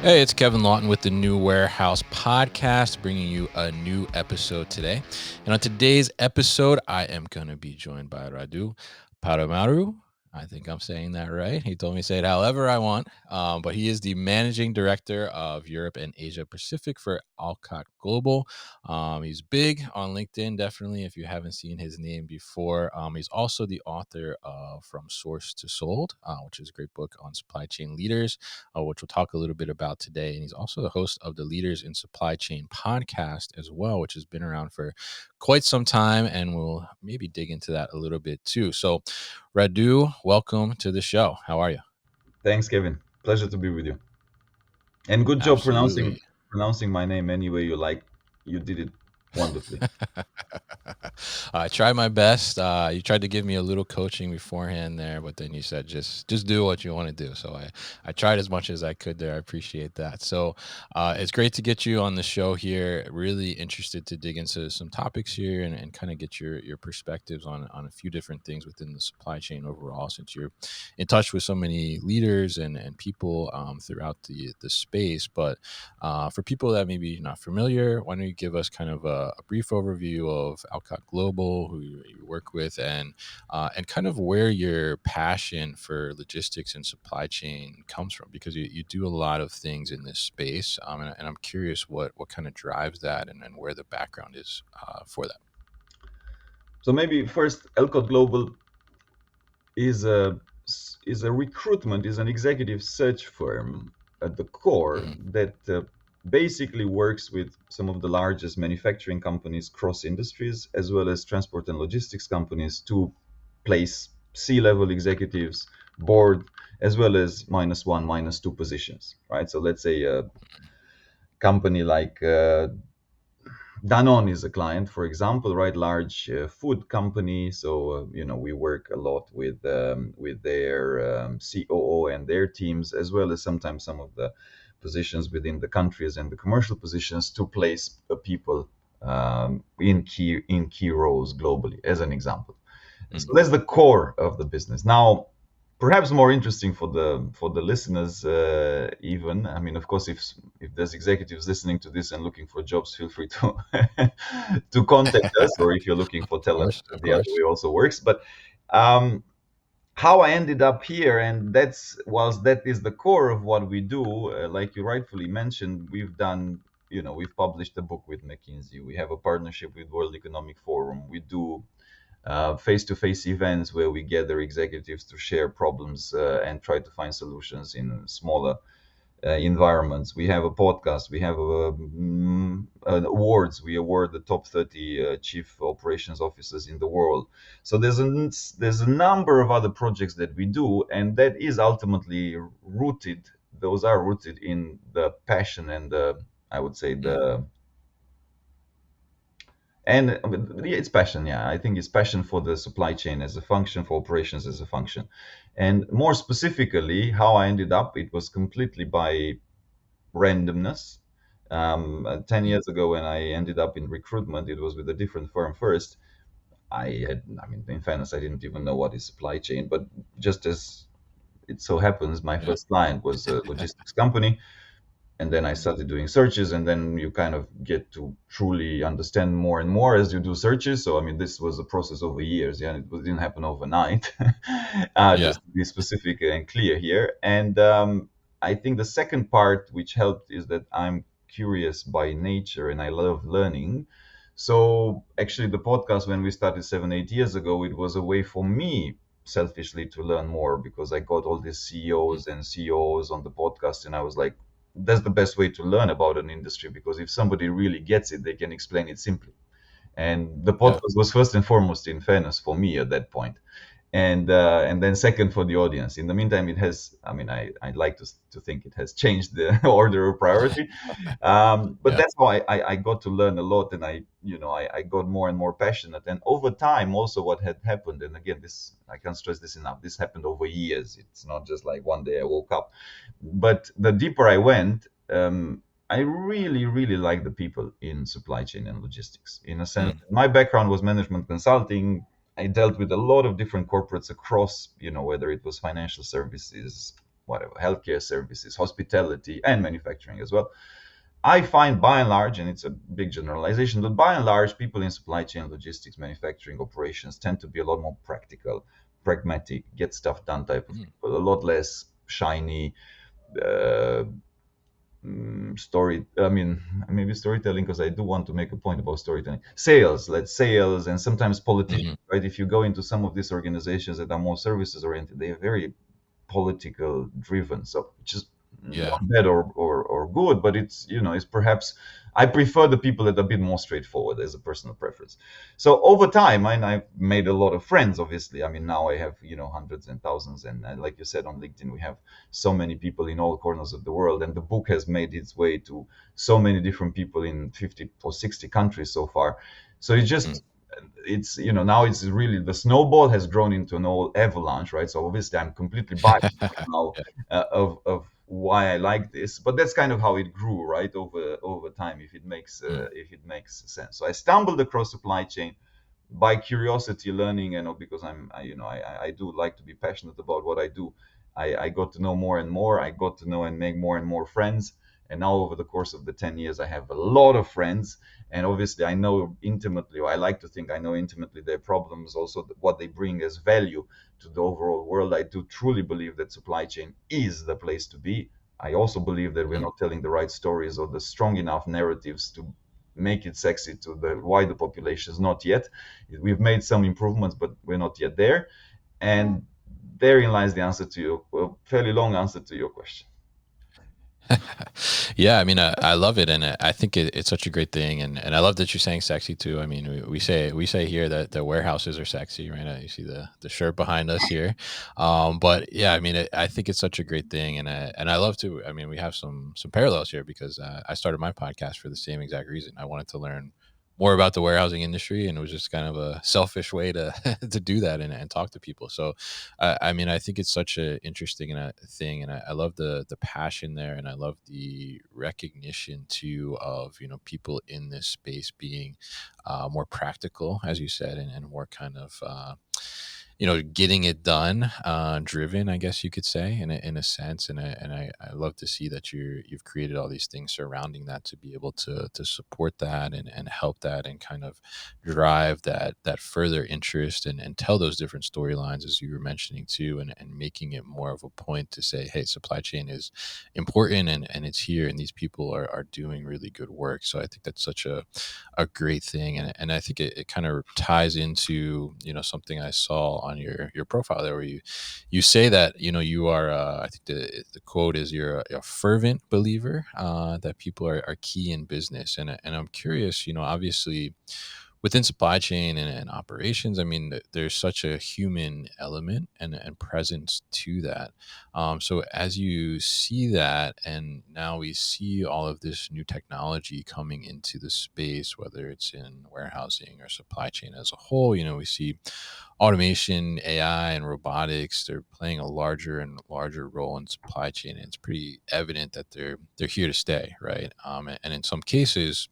Hey, it's Kevin Lawton with the New Warehouse Podcast, bringing you a new episode today. And on today's episode, I am going to be joined by Radu Palamariu. I think I'm saying that right. He told me to say it however I want, but he is the managing director of Europe and Asia Pacific for Alcott Global. He's big on LinkedIn, definitely, if you haven't seen his name before. He's also the author of From Source to Sold, which is a great book on supply chain leaders, which we'll talk a little bit about today. And he's also the host of the Leaders in Supply Chain podcast as well, which has been around for quite some time. And we'll maybe dig into that a little bit too. So, Radu, welcome to the show. How are you? Thanks, Kevin. Pleasure to be with you. And good job pronouncing Absolutely. pronouncing my name any way you like. You did it wonderfully. I tried my best. You tried to give me a little coaching beforehand there, but then you said just do what you want to do. So I tried as much as I could there. I appreciate that. So it's great to get you on the show here. Really interested to dig into some topics here and kind of get your perspectives on a few different things within the supply chain overall, since you're in touch with so many leaders and people throughout the space. But for people that maybe not familiar, why don't you give us kind of a brief overview of Alcott Global, who you work with, and kind of where your passion for logistics and supply chain comes from, because you do a lot of things in this space, and I'm curious what kind of drives that and where the background is for that. So maybe first, Alcott Global is a recruitment, is an executive search firm at the core Hmm. that basically works with some of the largest manufacturing companies cross industries, as well as transport and logistics companies, to place C-level executives, board, as well as minus one, minus two positions, right? So let's say a company like Danone is a client, for example, right? Large food company. So we work a lot with their COO and their teams, as well as sometimes some of the positions within the countries and the commercial positions to place people in key roles globally, as an example. So Hmm. that's the core of the business. Now, perhaps more interesting for the listeners, even. I mean, of course, if there's executives listening to this and looking for jobs, feel free to to contact us. Or if you're looking for Of talent, course, of the other course. way also works. But um, how I ended up here, and whilst that is the core of what we do, like you rightfully mentioned, we've published a book with McKinsey. We have a partnership with World Economic Forum. We do face-to-face events where we gather executives to share problems and try to find solutions in smaller environments. We have a podcast. We have awards. We award the top 30 chief operations officers in the world. So there's a number of other projects that we do, and that is ultimately rooted. Those are rooted in the passion and I would say Mm. yeah, it's passion. Yeah, I think it's passion for the supply chain as a function, for operations as a function. And more specifically, how I ended up, it was completely by randomness. 10 Mm. years ago, when I ended up in recruitment, it was with a different firm first. I mean, in fairness, I didn't even know what is supply chain, but just as it so happens, my Yeah. first client was a logistics company, and then I Mm. started doing searches, and then you kind of get to truly understand more and more as you do searches. So I mean, this was a process over years. Yeah, didn't happen overnight. Yeah. Just to be specific and clear here. And I think the second part which helped is that I'm curious by nature and I love learning. So actually, the podcast, when we started 7 8 years ago, it was a way for me selfishly to learn more, because I got all these Mm. CEOs and COOs on the podcast, and I was like, that's the best way to learn about an industry, because if somebody really gets it, they can explain it simply. And the Yeah. podcast was first and foremost, in fairness, for me at that point, and then second for the audience. In the meantime, it has. I mean, I'd like to think it has changed the order of priority, but Yeah. that's how I got to learn a lot, and I got more and more passionate. And over time, also what had happened, and again, this I can't stress this enough. This happened over years. It's not just like one day I woke up. But the deeper I went, I really, really like the people in supply chain and logistics. In a sense, Mm. my background was management consulting. I dealt with a lot of different corporates across, whether it was financial services whatever, healthcare services, hospitality, and manufacturing as well. I find by and large, and it's a big generalization, but by and large, people in supply chain, logistics, manufacturing operations tend to be a lot more practical, pragmatic, get stuff done type of Mm, people, a lot less shiny, uh, story. I mean, maybe storytelling, because I do want to make a point about storytelling. Sales, let's sales, and sometimes politicians, mhm. right? If you go into some of these organizations that are more services oriented, they are very political driven. So which is Yeah. not bad or good, but it's, it's perhaps I prefer the people that are a bit more straightforward as a personal preference. So over time, and I've made a lot of friends. Obviously, I mean, now I have hundreds and thousands, and like you said on LinkedIn, we have so many people in all corners of the world, and the book has made its way to so many different people in 50 or 60 countries so far. So Mm. it's now it's really the snowball has grown into an old avalanche, right? So obviously I'm completely biased now Yeah. of why I like this, but that's kind of how it grew, right, over time, Mm, if it makes sense. So I stumbled across supply chain by curiosity, learning, and because I do like to be passionate about what I do. I got to know more and more. I got to know and make more and more friends. And now, over the course of the 10 years, I have a lot of friends. And obviously, I know intimately, or I like to think I know intimately their problems, also what they bring as value to the overall world. I do truly believe that supply chain is the place to be. I also believe that we're mm. not telling the right stories or the strong enough narratives to make it sexy to the wider populations. Not yet. We've made some improvements, but we're not yet there. And therein lies the answer to your fairly long answer to your question. Yeah, I mean, I love it, and I think it's such a great thing, and I love that you're saying sexy too. I mean, we say here that the warehouses are sexy, right? You see the shirt behind us here, but yeah, I mean, I think it's such a great thing, and I love to. I mean, we have some parallels here because I started my podcast for the same exact reason. I wanted to learn more about the warehousing industry, and it was just kind of a selfish way to to do that and talk to people. So I mean, I think it's such an interesting thing, and I love the passion there, and I love the recognition too of people in this space being more practical, as you said, and more kind of getting it done, driven, I guess you could say, in a sense. And I love to see that you've created all these things surrounding that to be able to support that and help that and kind of drive that further interest and tell those different storylines as you were mentioning too, and making it more of a point to say, hey, supply chain is important and it's here, and these people are doing really good work. So I think that's such a great thing, and I think it kind of ties into something I saw on your profile there, where you say that you are I think the quote is you're a fervent believer that people are key in business, and I'm curious, obviously within supply chain and operations, I mean, there's such a human element and presence to that. So as you see that, and now we see all of this new technology coming into the space, whether it's in warehousing or supply chain as a whole, we see automation, AI, and robotics. They're playing a larger and larger role in supply chain, and it's pretty evident that they're here to stay, right? And in some cases,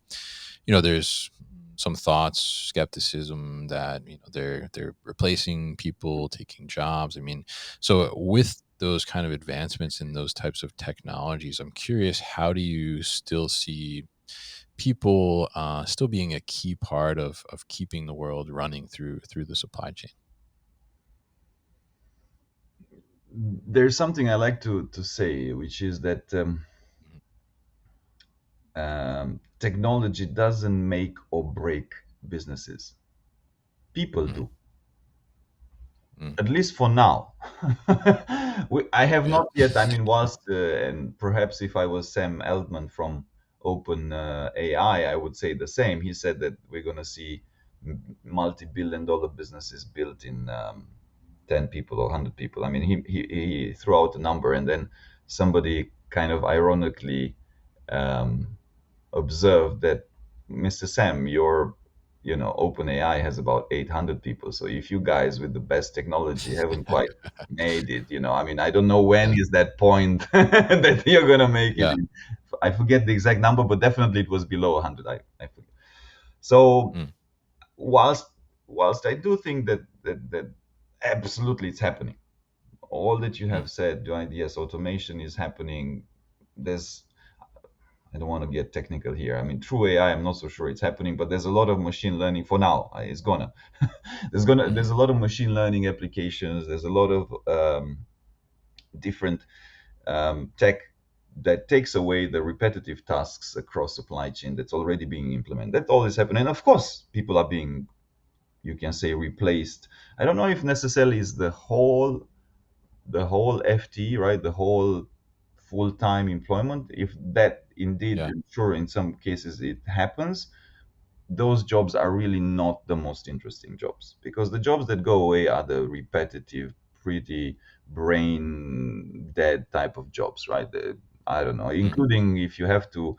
there's some thoughts, skepticism that they're replacing people, taking jobs. I mean, so with those kind of advancements in those types of technologies, I'm curious, how do you still see people still being a key part of keeping the world running through the supply chain? There's something I like to say, which is that technology doesn't make or break businesses. People Mm-hmm. do, Mm. at least for now. I have Yeah. not yet. I mean, whilst and perhaps if I was Sam Altman from Open AI, I would say the same. He said that we're going to see multi-billion-dollar businesses built in 10 people or 100 people. I mean, he threw out a number, and then somebody kind of ironically um, observed that, Mr. Sam, your OpenAI has about 800 people. So if you guys with the best technology haven't quite made it, I mean, I don't know when Yeah. is that point that you're gonna make it. Yeah. I forget the exact number, but definitely it was below 100. I forget. So Mm. whilst I do think that absolutely it's happening, all that you Mm, have said, right? Yes, automation is happening. There's, I don't want to get technical here. I mean, through AI, I'm not so sure it's happening, but there's a lot of machine learning for now. It's gonna, there's mhm. a lot of machine learning applications. There's a lot of different tech that takes away the repetitive tasks across supply chain that's already being implemented. That all is happening. And of course, people are being, you can say, replaced. I don't know if necessarily is the whole FT, right? The whole full-time employment. If that indeed, Yeah. sure, in some cases it happens, those jobs are really not the most interesting jobs, because the jobs that go away are the repetitive, pretty brain dead type of jobs, right? I don't know, Mhm. including if you have to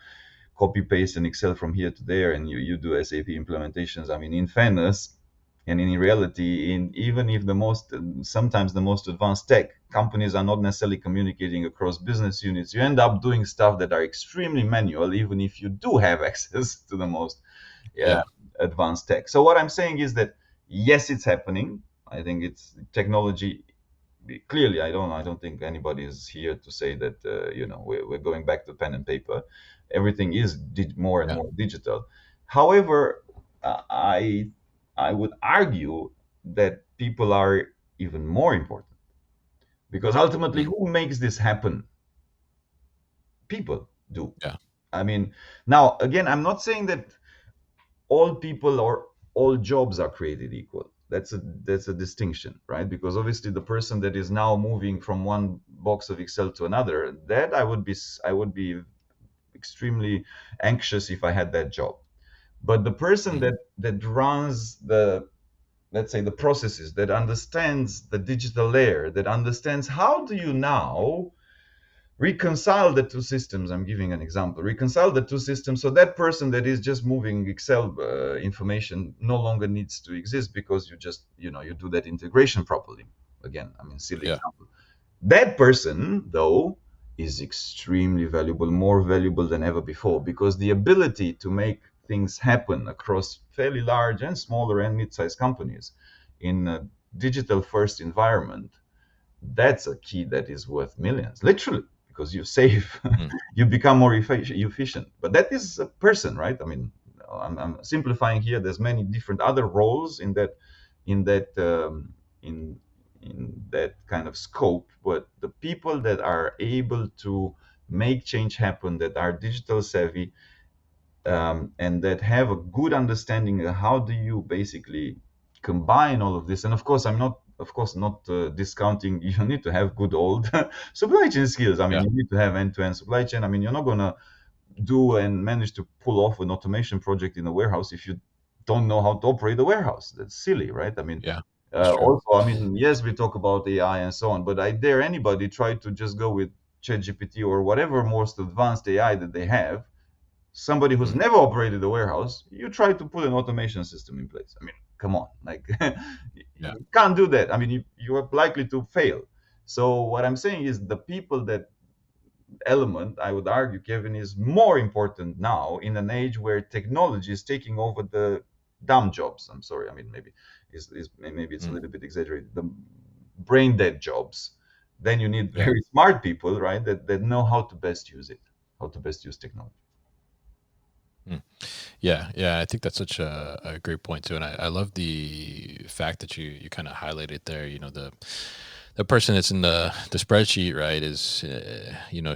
copy paste an Excel from here to there and you do SAP implementations. I mean, in fairness, and in reality, in even if the most sometimes the most advanced tech companies are not necessarily communicating across business units, you end up doing stuff that are extremely manual, even if you do have access to the most uh, Yeah. advanced tech. So what I'm saying is that yes, it's happening. I think it's technology. Clearly, I don't think anybody is here to say that we're going back to pen and paper. Everything is more and Yeah. more digital. However, I would argue that people are even more important, because ultimately, Mm. who makes this happen? People do. Yeah. I mean, now again, I'm not saying that all people or all jobs are created equal. That's a distinction, right? Because obviously the person that is now moving from one box of Excel to another, that I would be extremely anxious if I had that job. But the person Mhm. that runs the, let's say, the processes, that understands the digital layer, that understands how do you now reconcile the two systems. I'm giving an example. Reconcile the two systems, so that person that is just moving Excel information no longer needs to exist, because you do that integration properly. Again, I mean, silly Yeah. example. That person, though, is extremely valuable, more valuable than ever before, because the ability to make things happen across fairly large and smaller and mid-sized companies in a digital first environment, that's a key that is worth millions, literally, because you save, Mm. you become more efficient. But that is a person, right? I mean, I'm simplifying here. There's many different other roles in that, in in that kind of scope. But the people that are able to make change happen, that are digital savvy, and that have a good understanding of how do you basically combine all of this. And of course, I'm not, of course, not discounting. You need to have good old supply chain skills. I mean, Yeah. you need to have end-to-end supply chain. I mean, you're not gonna do and manage to pull off an automation project in a warehouse if you don't know how to operate a warehouse. That's silly, right? I mean, Yeah. That's true. also, I mean, yes, we talk about AI and so on, but I dare anybody try to just go with ChatGPT or whatever most advanced AI that they have. Somebody who's Mm. never operated a warehouse, you try to put an automation system in place. I mean, come on, like, Yeah. you can't do that. I mean, you are likely to fail. So what I'm saying is the people that element, I would argue, Kevin, is more important now in an age where technology is taking over the dumb jobs. I'm sorry. I mean, maybe it's a Mm. little bit exaggerated. The brain dead jobs. Then you need Yeah. very smart people, right? That know how to best use it, how to best use technology. Mm. Yeah, yeah, I think that's such a great point too, and I love the fact that you kind of highlighted there. You know, the person that's in the spreadsheet, right, is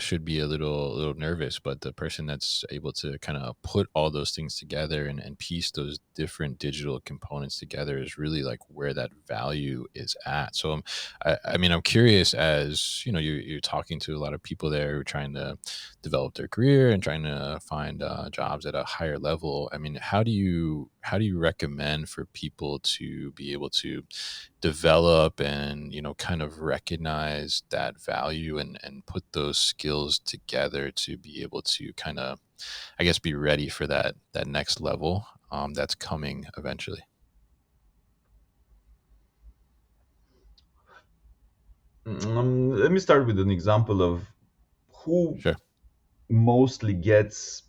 should be a little nervous, but the person that's able to kind of put all those things together and piece those different digital components together is really like where that value is at. So I mean, I'm curious, as you know, you're talking to a lot of people there who are trying to develop their career and trying to find jobs at a higher level. I mean, how do you recommend for people to be able to develop and kind of recognize that value and put those skills together to be able to kind of, I guess, be ready for that next level that's coming eventually? Let me start with an example of who Sure. mostly gets.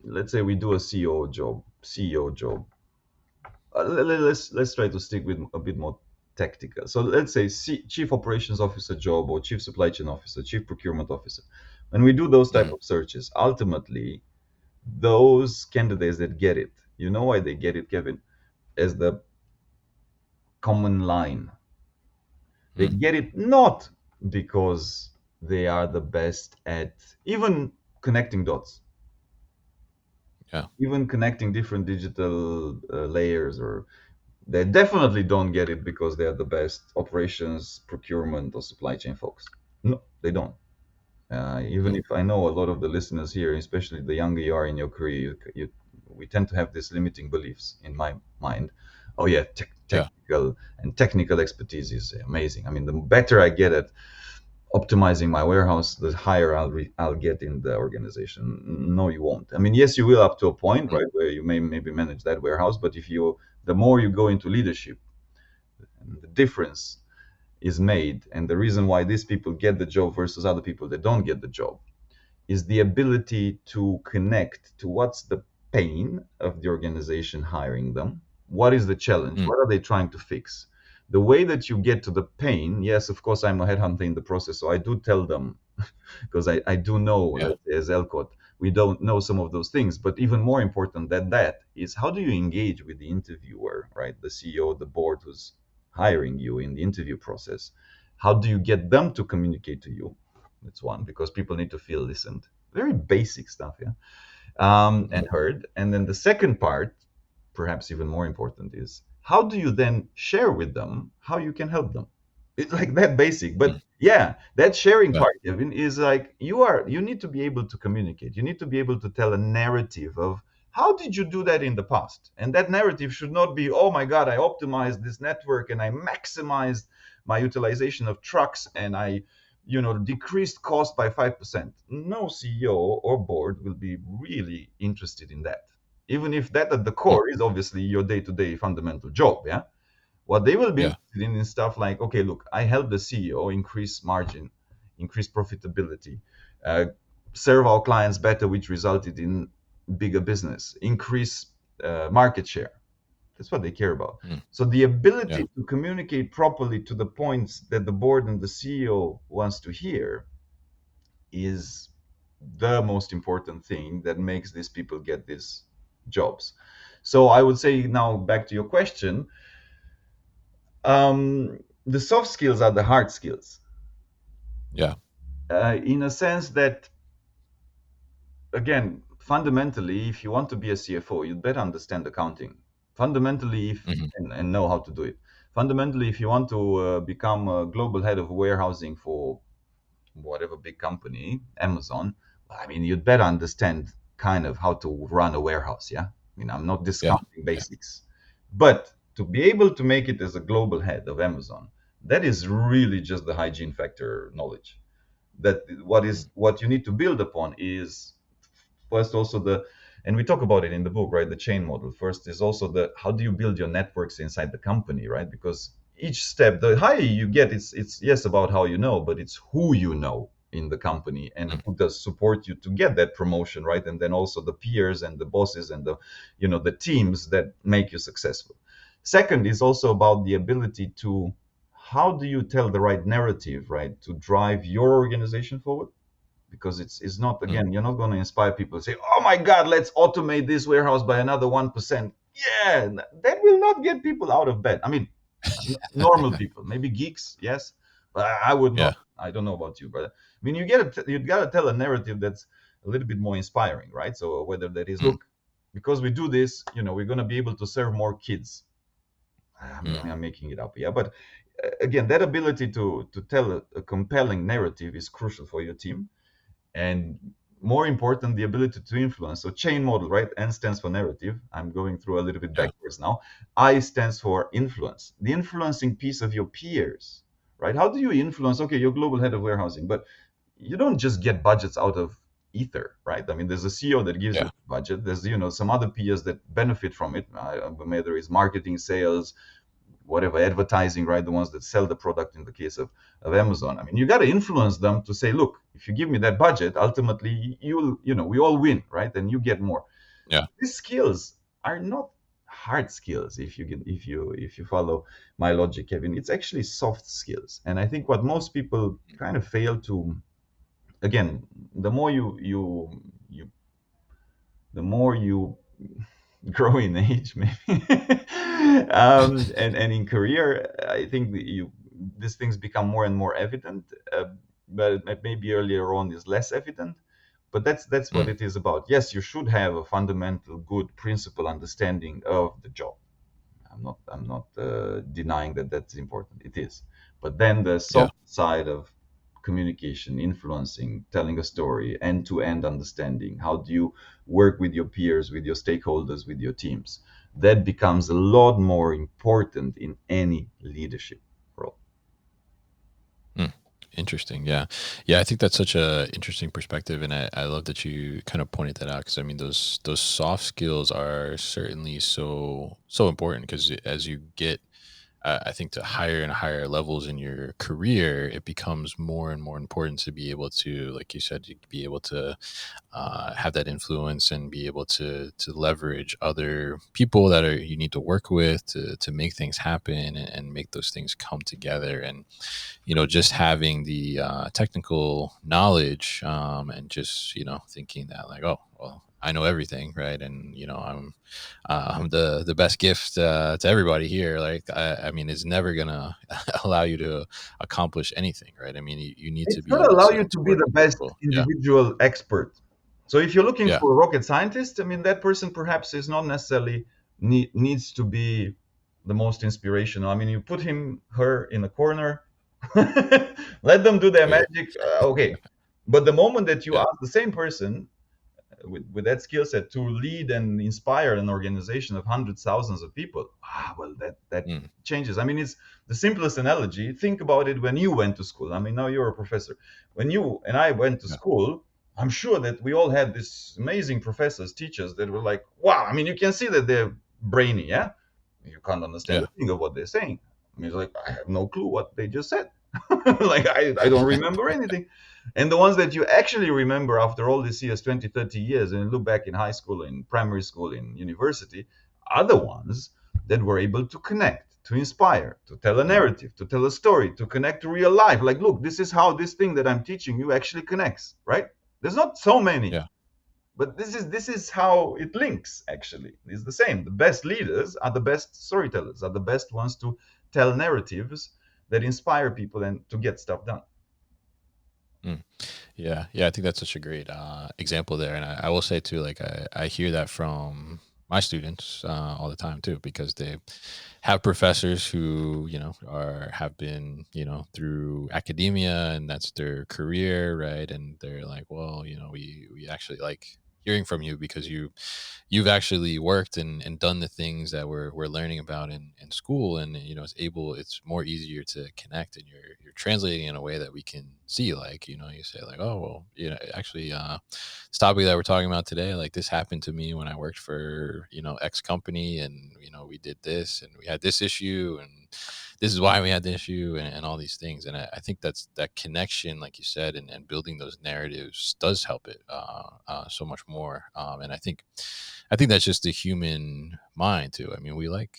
Let's say we do a CEO job. CEO job. Let's try to stick with a bit more tactical. So let's say chief operations officer job or chief supply chain officer, chief procurement officer. When we do those type Mm. of searches, ultimately those candidates that get it, you know why they get it, Kevin? As the common line. They Mm. get it not because they are the best at even connecting dots, Yeah. even connecting different digital layers, or they definitely don't get it because they are the best operations, procurement, or supply chain folks. No, they don't. Even Mm. if I know a lot of the listeners here, especially the younger you are in your career, we tend to have these limiting beliefs in my mind. Oh yeah, Yeah. technical and technical expertise is amazing. I mean, the better I get at optimizing my warehouse, the higher I'll get in the organization. No, you won't. I mean, yes, you will up to a point, Mm. right, where you may maybe manage that warehouse. But if you, the more you go into leadership, and the difference is made, and the reason why these people get the job versus other people that don't get the job is the ability to connect to what's the pain of the organization hiring them. What is the challenge? Mm. What are they trying to fix? The way that you get to the pain, yes, of course, I'm a headhunter in the process, so I do tell them because I do know, Yeah. let's say, as Alcott, we don't know some of those things. But even more important than that is how do you engage with the interviewer, right? The CEO, the board who's hiring you in the interview process. How do you get them to communicate to you? That's one, because people need to feel listened. Very basic stuff, yeah, and Mm. heard. And then the second part, perhaps even more important, is how do you then share with them how you can help them? It's like that basic. Mm. But yeah, that sharing Yeah. part, Kevin, is like you need to be able to communicate. You need to be able to tell a narrative of how did you do that in the past? And that narrative should not be, oh my God, I optimized this network and I maximized my utilization of trucks and I decreased cost by 5%. No CEO or board will be really interested in that, even if that at the Mm. core is obviously your day-to-day fundamental job. Yeah, what they will be Yeah. interested in is stuff like, okay, look, I help the CEO increase margin, increase profitability, uh, serve our clients better, which resulted in bigger business, increase market share. That's what they care about. Mm. So the Yeah. ability to communicate properly to the points that the board and the CEO wants to hear is the most important thing that makes these people get these jobs. So I would say, now back to your question, the soft skills are the hard skills, Yeah. in a sense that, again, fundamentally, if you want to be a CFO, you'd better understand accounting. Fundamentally, if Mhm. and know how to do it. Fundamentally, if you want to become a global head of warehousing for whatever big company, Amazon, I mean, you'd better understand kind of how to run a warehouse. Yeah. I mean, I'm not Yeah. discounting Yeah. basics, but to be able to make it as a global head of Amazon, that is really just the hygiene factor knowledge. That Mm. what you need to build upon is first also the, and we talk about it in the book, right, the chain model. First is also the how do you build your networks inside the company, right? Because each step, the higher you get, it's yes about how you know, but it's who you know in the company and Mm. who does support you to get that promotion, right? And then also the peers and the bosses and the the teams that make you successful. Second is also about the ability to, how do you tell the right narrative, right, to drive your organization forward? Because it's not, Mm. again, you're not going to inspire people to say, oh my God, let's automate this warehouse by another 1%. Yeah, that will not get people out of bed. I mean, normal people, maybe geeks, yes, but I would Yeah. not. I don't know about you, but I mean, you got to tell a narrative that's a little bit more inspiring, right? So whether that is, Mm. look, because we do this, we're going to be able to serve more kids. Mm. I'm making it up, yeah, but again, that ability to tell a compelling narrative is crucial for your team. And more important, the ability to influence. So chain model, right? N stands for narrative. I'm going through a little bit Yeah. backwards now. I stands for influence, the influencing piece of your peers, right? How do you influence? Okay, you're global head of warehousing, but you don't just get budgets out of ether, right? I mean, there's a CEO that gives you Yeah. a budget. There's some other peers that benefit from it, whether it's marketing, sales, whatever, advertising, right? The ones that sell the product in the case of Amazon. I mean, you got to influence them to say, look, if you give me that budget, ultimately we all win, right? And you get more. Yeah. These skills are not hard skills. If you follow my logic, Kevin, it's actually soft skills. And I think what most people kind of fail to, again, the more you the more you grow in age, maybe, and in career, I think that these things become more and more evident. But maybe earlier on is less evident. But that's what Mm, it is about. Yes, you should have a fundamental, good principle understanding of the job. I'm not denying that that's important. It is. But then the yeah. soft side of communication, influencing, telling a story, end-to-end understanding. How do you work with your peers, with your stakeholders, with your teams? That becomes a lot more important in any leadership role. Mm. Interesting. Yeah. Yeah. I think that's such a interesting perspective. And I love that you kind of pointed that out. Cause I mean, those soft skills are certainly so important because as you get, I think to higher and higher levels in your career, it becomes more and more important to be able to, like you said, you be able to have that influence and be able to leverage other people that are you need to work with to make things happen and make those things come together. And just having the technical knowledge and just thinking that like, oh well, I know everything, right? And I'm the best gift to everybody here. Like I mean, it's never gonna allow you to accomplish anything, right? I mean, you need to It's be going to able allow you to to be work the with best people. Yeah, individual expert. So if you're looking yeah, for a rocket scientist, I mean, that person perhaps is not necessarily needs to be the most inspirational. I mean, you put him, her in a corner, let them do their yeah, magic. Okay. But the moment that you yeah. ask the same person with that skill set to lead and inspire an organization of hundreds, thousands of people, well, that Mm, changes. I mean, it's the simplest analogy. Think about it when you went to school. I mean, now you're a professor. When you and I went to yeah, school, I'm sure that we all had these amazing professors, teachers that were like, wow. I mean, you can see that they're brainy, yeah. You can't understand yeah. a thing of what they're saying. I mean, it's like I have no clue what they just said. Like I don't remember anything. And the ones that you actually remember after all these years, 20, 30 years, and look back in high school, in primary school, in university, are the ones that were able to connect, to inspire, to tell a Mm, narrative, to tell a story, to connect to real life. Like, look, this is how this thing that I'm teaching you actually connects, right? There's not so many, yeah. but this is how it links. Actually, it's the same. The best leaders are the best storytellers, are the best ones to tell narratives that inspire people and to get stuff done. Mm. Yeah, yeah, I think that's such a great example there, and I will say too, like I hear that from my students all the time too, because they have professors who are have been through academia and that's their career, right? And they're like, well, we actually like hearing from you because you've actually worked and done the things that we're learning about in school, and it's more easier to connect, and you're translating in a way that we can see, like you say like, oh well, actually this topic that we're talking about today, like this happened to me when I worked for X company, and we did this and we had this issue, and this is why we had the issue, and all these things. And I think that's that connection, like you said, and building those narratives does help it so much more. And I think that's just the human mind too. I mean, we like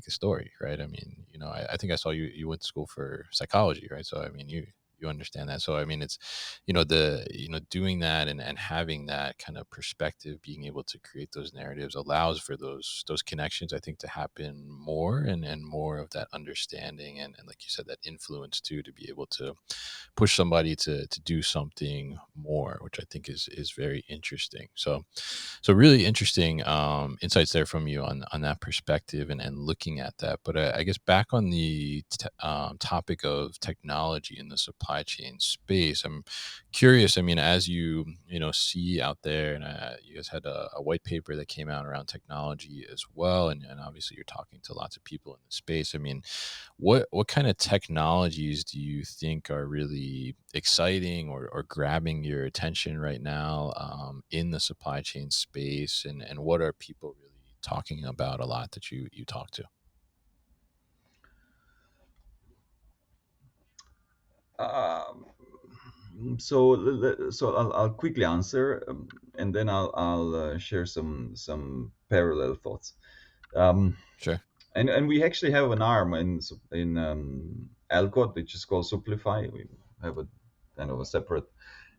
a story, right? I mean, I think I saw you went to school for psychology, right? So I mean, you understand that. So I mean, it's the doing that and having that kind of perspective, being able to create those narratives allows for those connections, I think, to happen more, and more of that understanding, and like you said, that influence too, to be able to push somebody to do something more, which I think is very interesting. So really interesting insights there from you on that perspective, and looking at that. But I guess back on the topic of technology in the supply chain space, I'm curious. I mean, as see out there, and you guys had a white paper that came out around technology as well, and obviously you're talking to lots of people in the space. I mean, what kind of technologies do you think are really exciting or grabbing your attention right now in the supply chain space, and what are people really talking about a lot that you talk to? Um, so I'll quickly answer, and then I'll share some parallel thoughts. Um, Sure. and we actually have an arm in Alcott, which is called Supplify. We have a kind of a separate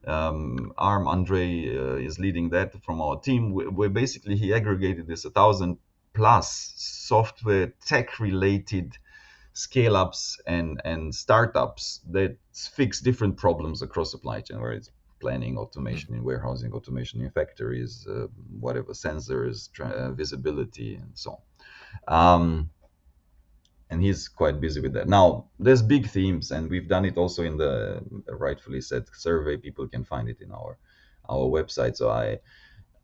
arm. Andre is leading that from our team. Where basically he aggregated this 1,000 plus software tech related scale ups and startups that fix different problems across supply chain, where it's planning Mm, automation in warehousing, automation in factories, whatever sensors, visibility, and so on. And he's quite busy with that. Now, there's big themes, and we've done it also in the rightfully said survey. People can find it in our website. So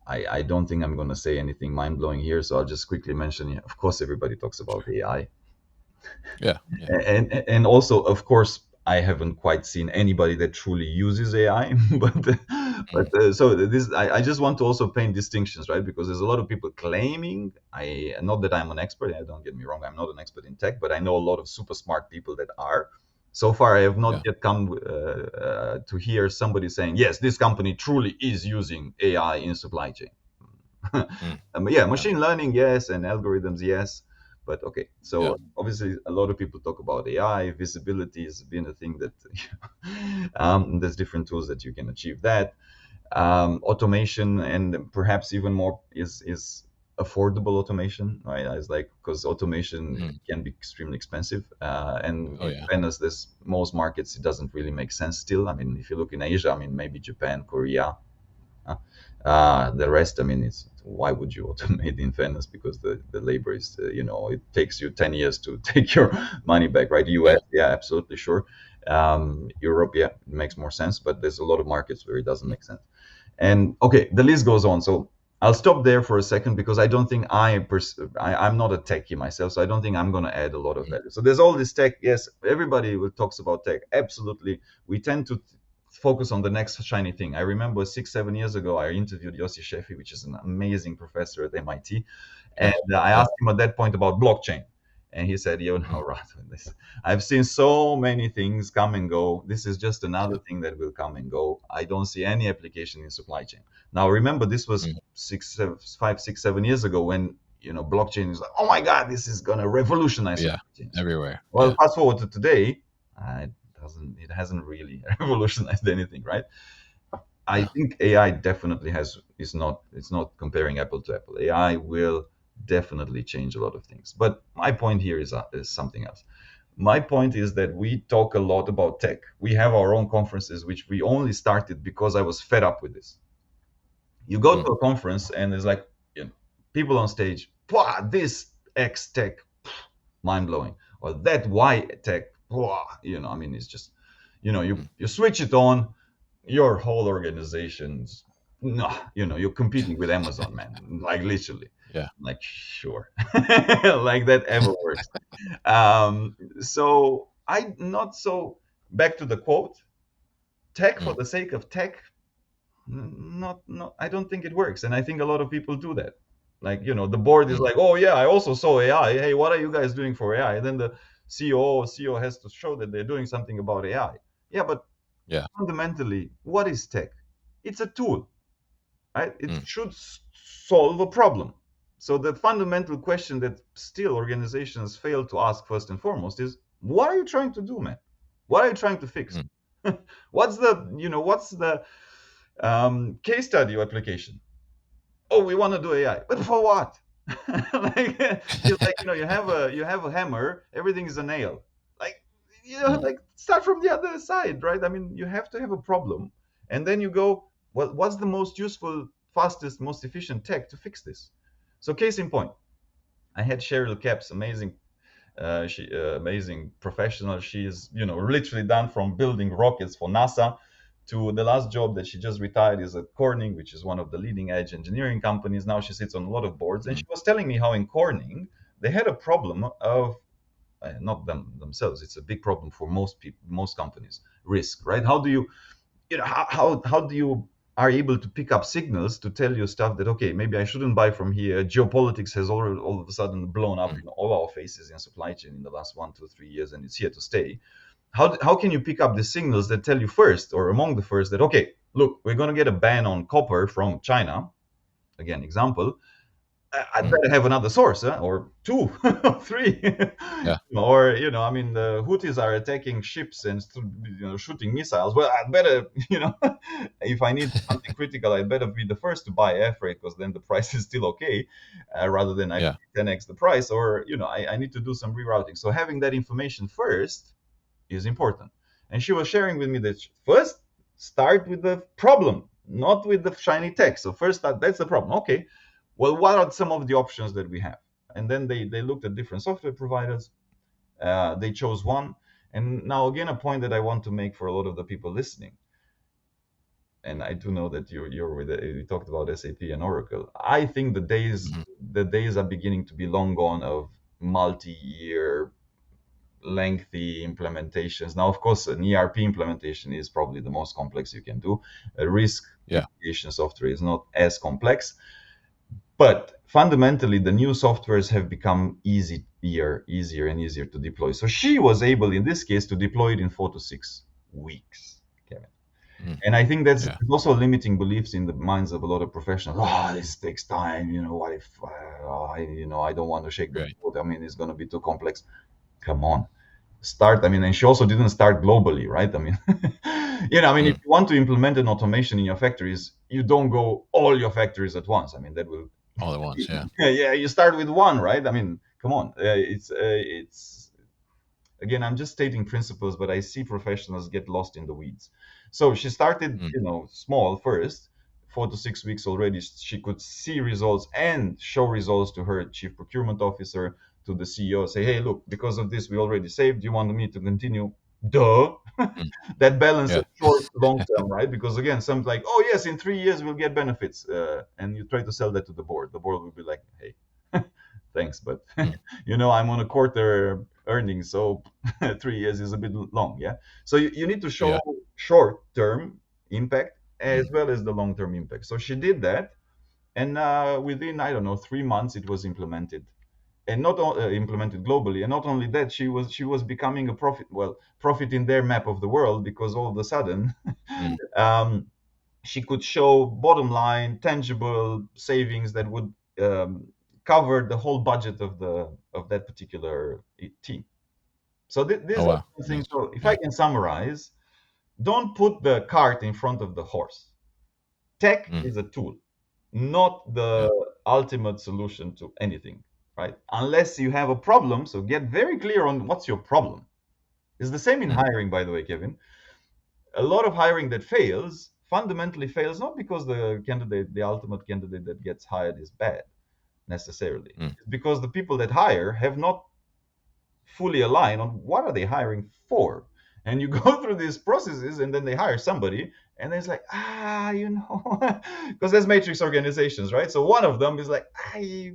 I don't think I'm going to say anything mind blowing here. So I'll just quickly mention. Yeah, of course, everybody talks about sure. AI, Yeah. Yeah. and also, of course, I haven't quite seen anybody that truly uses AI. But Mm, so this I just want to also paint distinctions, right? Because there's a lot of people claiming, I not that I'm an expert, don't get me wrong, I'm not an expert in tech, but I know a lot of super smart people that are. So far I have not yeah. yet come to hear somebody saying, yes, this company truly is using AI in supply chain. Mm, Yeah, yeah. machine learning, yes, and algorithms, yes. But okay, Yeah. so obviously a lot of people talk about AI. Visibility has been a thing that there's different tools that you can achieve that. Automation, and perhaps even more is affordable automation, right? It's like, because automation Mm, can be extremely expensive, and oh in yeah. fairness, there's most markets it doesn't really make sense still. I mean, if you look in Asia, I mean, maybe Japan, Korea, uh, the rest, I mean, it's why would you automate in fairness? Because the labor is, it takes you 10 years to take your money back, right? US, Yeah. yeah, absolutely sure. Europe, yeah, it makes more sense, but there's a lot of markets where it doesn't Mm, make sense. And okay, the list goes on. So I'll stop there for a second because I don't think I'm not a techie myself, so I don't think I'm going to add a lot of mm, value. So there's all this tech. Yes, everybody talks about tech. Absolutely, we tend to focus on the next shiny thing. I remember 6, 7 years ago, I interviewed Yossi Sheffi, which is an amazing professor at MIT, and yeah. I Yeah. asked him at that point about blockchain. And he said, "You know, Mm, Radu, I've seen so many things come and go. This is just another yeah. thing that will come and go. I don't see any application in supply chain." Now, remember, this was Mm, 5, 6, 7 years ago when blockchain is like, "Oh my God, this is gonna revolutionize yeah. supply chains." Everywhere. Well, Yeah. fast forward to today, it hasn't really revolutionized anything, right? I No. think AI definitely has is not it's not comparing apple to apple. AI will definitely change a lot of things. But my point here is something else. My point is that we talk a lot about tech. We have our own conferences, which we only started because I was fed up with this. You go Mm, to a conference and there's like, people on stage, wow, this X tech, mind blowing, or that Y tech, wow, I mean, it's just, mm, you switch it on, your whole organization's, no, you're competing with Amazon, man, like literally, yeah. like sure, like that ever works. So I not so back to the quote, tech for Mm, the sake of tech, not I don't think it works, and I think a lot of people do that. Like, the board is mm, like, oh yeah, I also saw AI. Hey, what are you guys doing for AI? And then the CEO has to show that they're doing something about AI. Yeah, but yeah. fundamentally, what is tech? It's a tool, right? It Mm, should solve a problem. So the fundamental question that still organizations fail to ask first and foremost is, what are you trying to do, man? What are you trying to fix? mm, What's the case study or application? Oh, we want to do AI, but for what? Like, it's like, you have a hammer, everything is a nail. Like, mm, like, start from the other side, right? I mean, you have to have a problem, and then you go, well, what's the most useful, fastest, most efficient tech to fix this? So, case in point, I had Cheryl Capps, amazing professional. She is, literally done from building rockets for NASA to the last job that she just retired is at Corning, which is one of the leading edge engineering companies. Now she sits on a lot of boards, and mm, she was telling me how in Corning they had a problem of not themselves. It's a big problem for most people, most companies. Risk, right? How do you how do you are able to pick up signals to tell you stuff that, okay, maybe I shouldn't buy from here. Geopolitics has all of a sudden blown up mm, in all our faces in supply chain in the last 1 to 3 years, and it's here to stay. How can you pick up the signals that tell you first or among the first that, okay, look, we're going to get a ban on copper from China, again example, I'd Mm. better have another source, huh? Or two, or three, Yeah. or I mean, the Houthis are attacking ships and shooting missiles. Well, I'd better, if I need something critical, I'd better be the first to buy air freight because then the price is still okay, rather than I Yeah. 10x the price. Or I need to do some rerouting. So having that information first is important. And she was sharing with me that first start with the problem, not with the shiny tech. So first that's the problem. Okay, well, what are some of the options that we have? And then they looked at different software providers. They chose one. And now again, a point that I want to make for a lot of the people listening. And I do know that you're with you talked about SAP and Oracle. I think Mhm. the days are beginning to be long gone of multi-year lengthy implementations. Now, of course, an ERP implementation is probably the most complex you can do. A risk Yeah. mitigation software is not as complex, but fundamentally, the new softwares have become easier and easier to deploy. So she was able, in this case, to deploy it in 4 to 6 weeks, Kevin. Mm. And I think that's Yeah. also limiting beliefs in the minds of a lot of professionals. Oh, this takes time. What if I don't want to shake the Right. boat? I mean, it's going to be too complex. Come on, start. I mean, and she also didn't start globally, right? I mean, if Mm. you want to implement an automation in your factories, you don't go all your factories at once. I mean, that will All at once. Yeah. yeah, you start with one, right? I mean, come on. It's again, I'm just stating principles, but I see professionals get lost in the weeds. So she started, Mm. small first. 4 to 6 weeks already, she could see results and show results to her chief procurement officer, to the CEO. Say, hey, look, because of this, we already saved. You want me to continue? Duh. Mm. That balance Yeah. of short, long term, right? Because again, some like, oh yes, in 3 years we'll get benefits, and you try to sell that to the board. The board will be like, hey, thanks, but Mm. I'm on a quarter earnings, so 3 years is a bit long. Yeah. So you need to show Yeah. short term impact as Mm. well as the long term impact. So she did that, and within, I don't know, 3 months it was implemented, and not implemented globally. And not only that, she was becoming a profit in their map of the world, because all of a sudden Mm. um, she could show bottom line tangible savings that would cover the whole budget of that particular team. So Oh these are wow. the things. Nice. So if I Yeah. can summarize, don't put the cart in front of the horse. Tech Mm. is a tool, not the Yeah. ultimate solution to anything, right? Unless you have a problem. So get very clear on what's your problem. It's the same in Mm. hiring, by the way, Kevin. A lot of hiring that fails fundamentally fails not because the ultimate candidate that gets hired is bad necessarily. Mm. It's because the people that hire have not fully aligned on what are they hiring for. And you go through these processes, and then they hire somebody, and then it's like, because there's matrix organizations, right? So one of them is like, I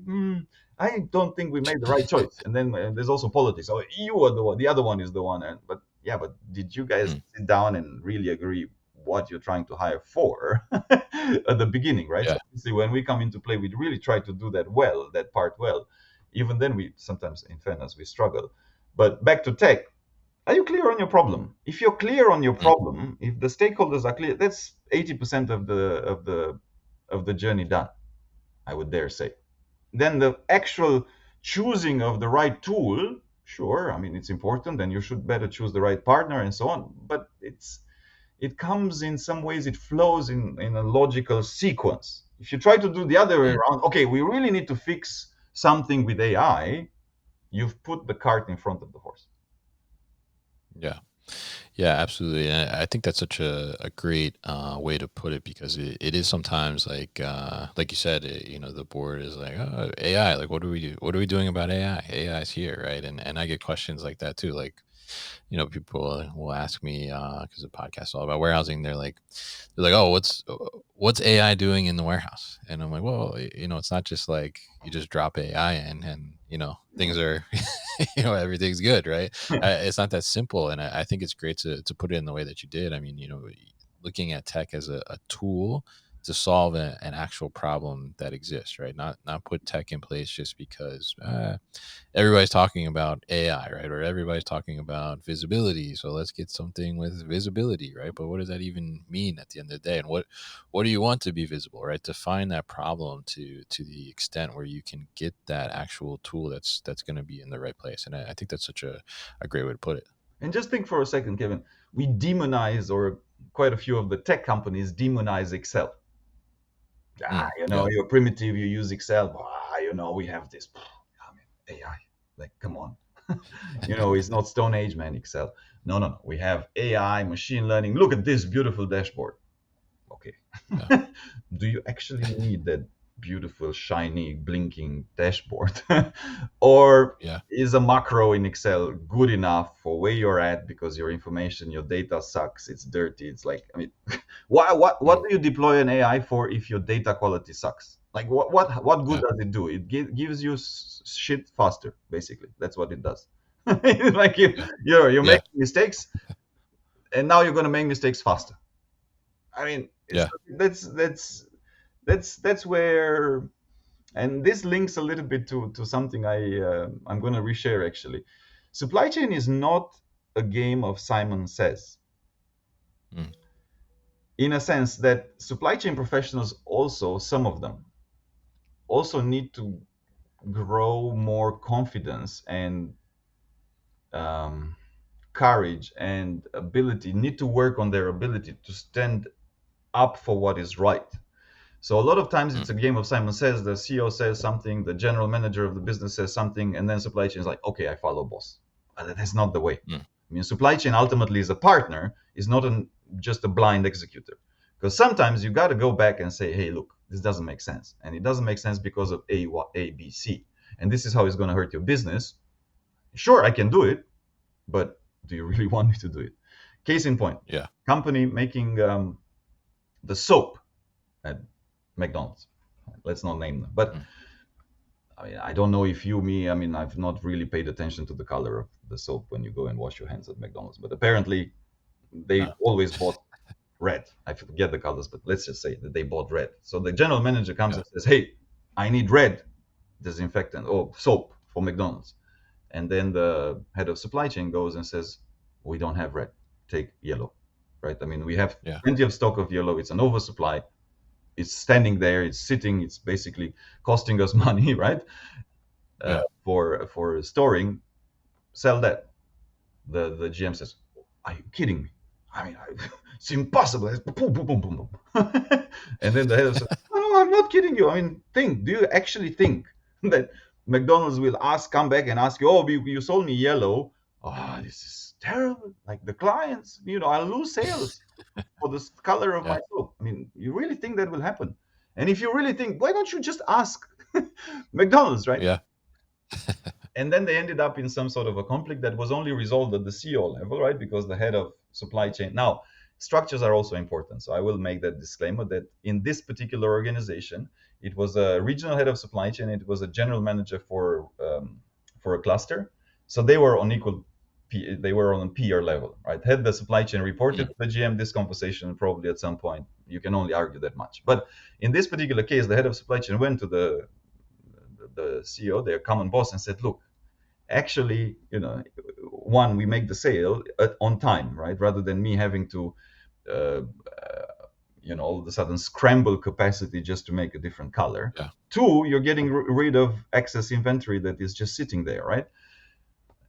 don't think we made the right choice. And then there's also politics. Oh, you are the one, the other one is the one. And but yeah, but did you guys Mm. sit down and really agree what you're trying to hire for at the beginning, right? So Yeah. obviously when we come into play, we really try to do that part well. Even then, we sometimes, in fairness, we struggle. But back to tech, are you clear on your problem? If you're clear on your Mm. problem, if the stakeholders are clear, that's 80% of the journey done, I would dare say. Then the actual choosing of the right tool, sure, I mean it's important, and you should better choose the right partner and so on. But it comes in some ways, it flows in a logical sequence. If you try to do the other way Mm. around, okay, we really need to fix something with AI, you've put the cart in front of the horse. Yeah. Yeah, absolutely. And I think that's such a great way to put it, because it is sometimes like you said, the board is like, oh, AI, like what do we do? What are we doing about AI? AI is here, right? And I get questions like that too. Like, people will ask me, because the podcast is all about warehousing. They're like, oh, what's AI doing in the warehouse? And I'm like, well, it's not just like you just drop AI in and things are, everything's good, right? It's not that simple, and I think it's great to put it in the way that you did. I mean, looking at tech as a tool to solve an actual problem that exists, right? Not put tech in place just because everybody's talking about AI, right? Or everybody's talking about visibility. So let's get something with visibility, right? But what does that even mean at the end of the day? And what do you want to be visible, right? To find that problem to the extent where you can get that actual tool that's going to be in the right place. And I think that's such a great way to put it. And just think for a second, Kevin. We demonize, or quite a few of the tech companies demonize Excel. Yeah, You're primitive, you use Excel. We have this. I mean, AI. Like, come on. It's not Stone Age, man, Excel. No, no, no. We have AI, machine learning. Look at this beautiful dashboard. Okay. yeah, Do you actually need that beautiful, shiny, blinking dashboard? Or yeah. is a macro in Excel good enough for where you're at because your information, your data sucks, it's dirty, it's like, I mean, what Mm, do you deploy an AI for if your data quality sucks? Like what good yeah, does it do? It gives you shit faster, basically. That's what it does. Like yeah, you're yeah, making mistakes, and now you're going to make mistakes faster. I mean, yeah. that's where, and this links a little bit to something I'm going to reshare actually. Supply chain is not a game of Simon Says, Mm, in a sense that supply chain professionals, also some of them, also need to grow more confidence and um, courage and ability, need to work on their ability to stand up for what is right. So a lot of times mm, it's a game of Simon Says. The CEO says something, the general manager of the business says something, and then supply chain is like, okay, I follow boss. That's not the way. mm, I mean, supply chain ultimately is a partner, is not just a blind executor. Because sometimes you got to go back and say, hey, look, this doesn't make sense. And it doesn't make sense because of A, B, C. And this is how it's going to hurt your business. Sure, I can do it, but do you really want me to do it? Case in point, yeah, company making the soap at McDonald's. Let's not name them. But mm, I mean, I don't know if you, me, I mean, I've not really paid attention to the color of the soap when you go and wash your hands at McDonald's. But apparently, they no, always bought red. I forget the colors, but let's just say that they bought red. So the general manager comes yeah, and says, hey, I need red disinfectant or soap for McDonald's. And then the head of supply chain goes and says, we don't have red. Take yellow. Right? I mean, we have yeah, plenty of stock of yellow. It's an oversupply. It's standing there, it's sitting, it's basically costing us money, right? yeah, For storing, sell that. The GM says, "Are you kidding me? I mean, it's impossible." It's boom, boom, boom, boom, boom. And then the head says, "No, no, I'm not kidding you. I mean, think. Do you actually think that McDonald's will come back and ask you, oh, you sold me yellow. Oh, this is terrible. Like the clients, I'll lose sales for the color of yeah, my soap. I mean, you really think that will happen? And if you really think, why don't you just ask McDonald's, right?" yeah, And then they ended up in some sort of a conflict that was only resolved at the CEO level, right? Because the head of supply chain. Now, structures are also important. So I will make that disclaimer that in this particular organization, it was a regional head of supply chain, it was a general manager for a cluster. So they were on they were on peer level, right? Had the supply chain reported mm, to the GM, this conversation probably at some point, you can only argue that much. But in this particular case, the head of supply chain went to the CEO, their common boss, and said, look, actually, one, we make the sale on time, right? Rather than me having to, uh, all of a sudden scramble capacity just to make a different color. yeah, Two, you're getting rid of excess inventory that is just sitting there, right?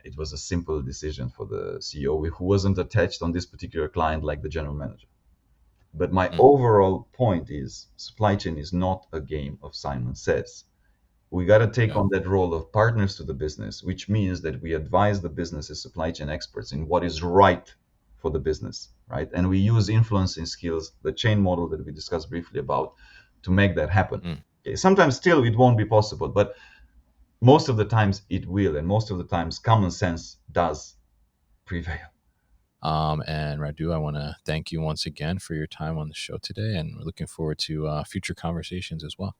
It was a simple decision for the CEO who wasn't attached on this particular client like the general manager. But my mm, overall point is supply chain is not a game of Simon Says. We got to take yeah, on that role of partners to the business, which means that we advise the business as supply chain experts in what is right for the business, right? And we use influencing skills, the chain model that we discussed briefly about, to make that happen. mm. Okay, sometimes still it won't be possible, but most of the times it will, and most of the times common sense does prevail. And Radu, I want to thank you once again for your time on the show today, and we're looking forward to future conversations as well.